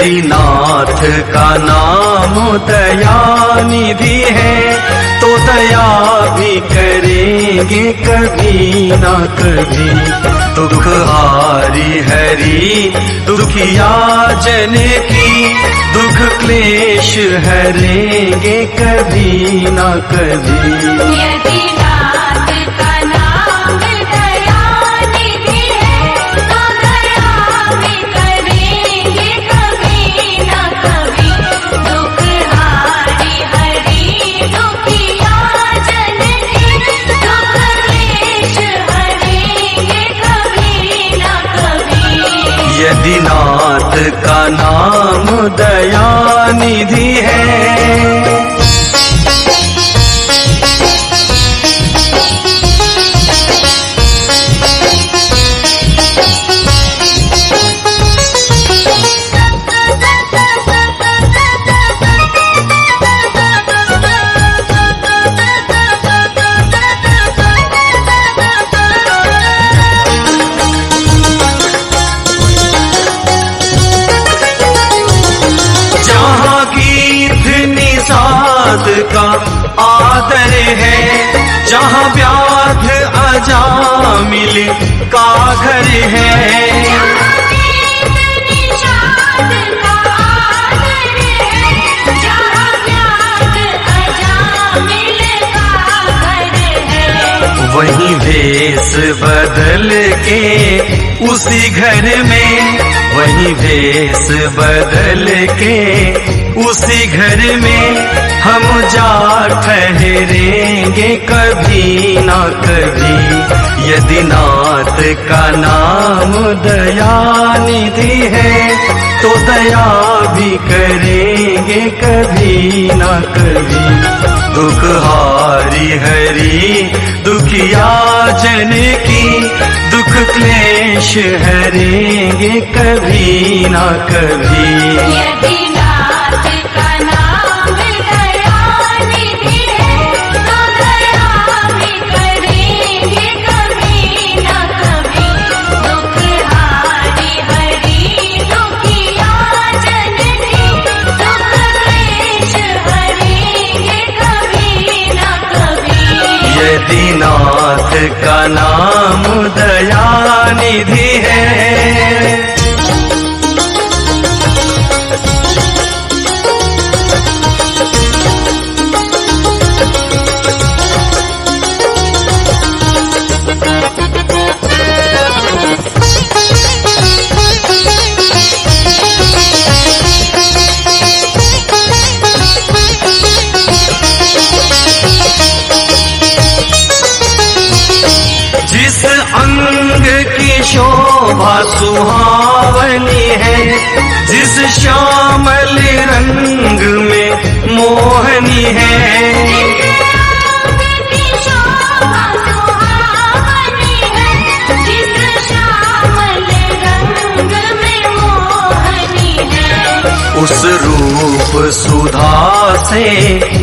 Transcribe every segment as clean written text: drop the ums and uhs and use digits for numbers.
यदि नाथ का नाम दयानिधि है तो दया भी करेंगे कभी ना कभी। दुख हारी हरि दुखिया जन की, दुख क्लेश हरेंगे कभी ना कभी। यदि नाथ का नाम दयानिधि है तो दया भी करेंगे कभी ना कभी। दुख हारी हरि दुखिया जन की, दुख क्लेश हरेंगे कभी ना कभी। यदि नाथ का नाम दयानिधि है। का आदर है, जहाँ व्याध अजामिल का घर है। जहाँ वेद निषाद का आदर है, जहाँ व्याध अजामिल का घर है। वहीं भेष बदल के उसी घर में, वहीं भेष बदल के उसी घर में हम जा ठहरेंगे कभी ना कभी। यदि नाथ का नाम दयानिधि है तो दया भी करेंगे कभी ना कभी। दुख हारी हरि दुखिया जन की, दुख क्लेश हरेंगे कभी ना कभी। यदि नाथ का नाम दयानिधि है तो दया भी करेंगे कभी ना कभी। दुख हारी हरि दुखिया जन की, दुख क्लेश हरेंगे कभी ना कभी। यदि नाथ का नाम दयानिधि है। जिस अंग की शोभा सुहावनी है, जिस श्यामल रंग में मोहनी है। जिस अंग की शोभा सुहावनी है, जिस श्यामल रंग में मोहनी है। उस रूप सुधा से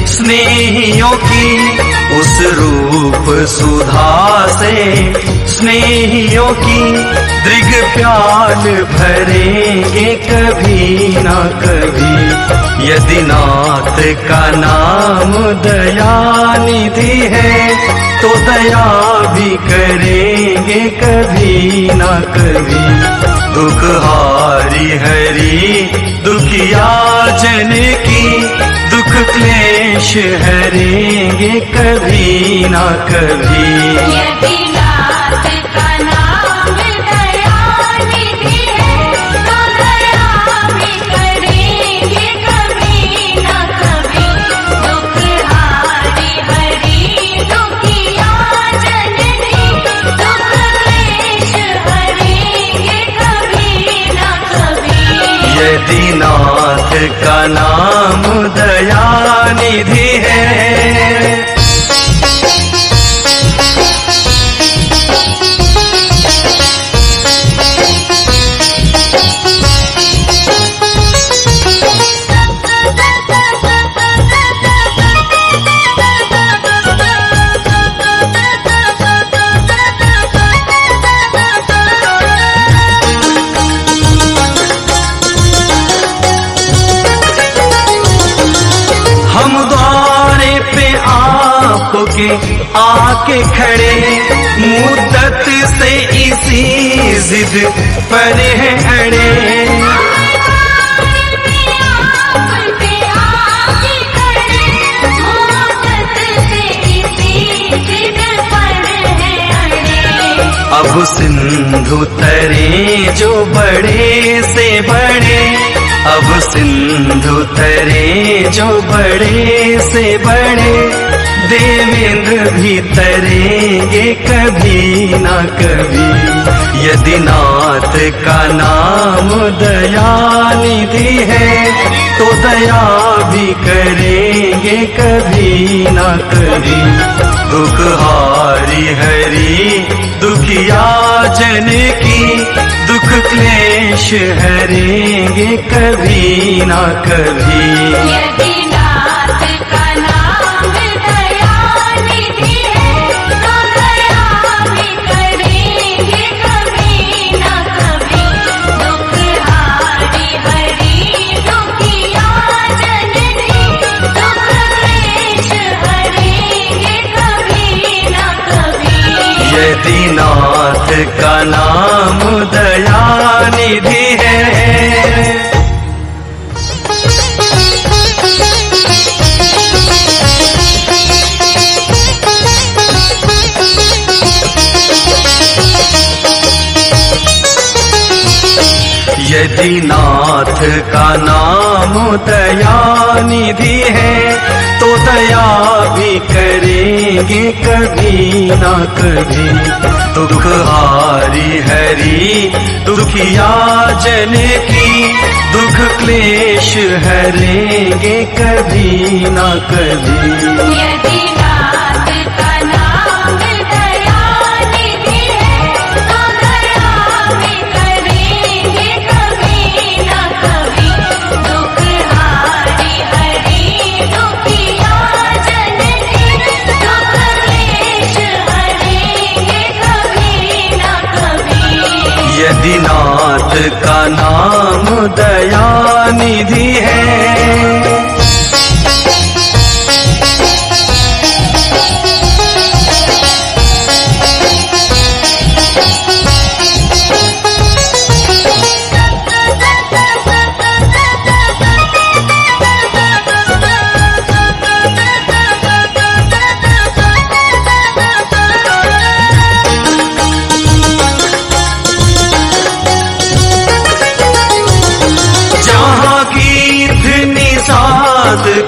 स्नेहियों की, उस रूप सुधा से स्नेहियों की दृग प्याल भरेंगे कभी ना कभी। यदि नाथ का नाम दयानिधि है तो दया भी करेंगे कभी ना कभी। दुख हारी हरि दुखिया जन की, दुख क्लेश हरेंगे कभी ना कभी। यदि नाथ का नाम दयानिधि है तो दया भी करेंगे कभी ना कभी। दुख हारी हरि दुखिया जन की, दुख क्लेश हरेंगे कभी ना कभी। यदि नाथ का नाम दयानिधि है। होके आके खड़े, मुद्दत से इसी जिद पर है अड़े। अब सिंधु तरे जो बड़े से बड़े, अब सिंधु तरे जो बड़े से बड़े, देवेंद्र भी तरेंगे कभी ना कभी। यदि नाथ का नाम दयानिधि है, तो दया भी करेंगे कभी ना कभी। दुख हारी हरि दुखिया जन की, दुख क्लेश हरेंगे कभी ना कभी। यदि नाथ का नाम दयानिधि है, तो दया भी करेंगे कभी ना कभी। दुख हारी हरि दुखिया जन की, दुख क्लेश हरेंगे कभी ना कभी। यदि नाथ का नाम दयानिधि है। यदि नाथ का नाम दयानिधि है, तो दया भी करेंगे कभी ना कभी। दुख हारी हरि दुखिया जन की, दुख क्लेश हरेंगे कभी ना कभी। यदि नाथ का नाम दयानिधि है, तो दया भी करेंगे कभी ना कभी। दुख हारी हरि दुखिया जन की, दुख क्लेश हरेंगे कभी ना कभी। यदि नाथ का नाम दयानिधि है।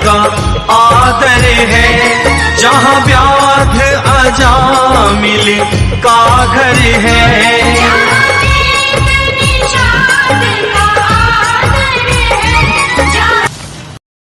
का आदर है, जहाँ व्याध अजामिल का घर है।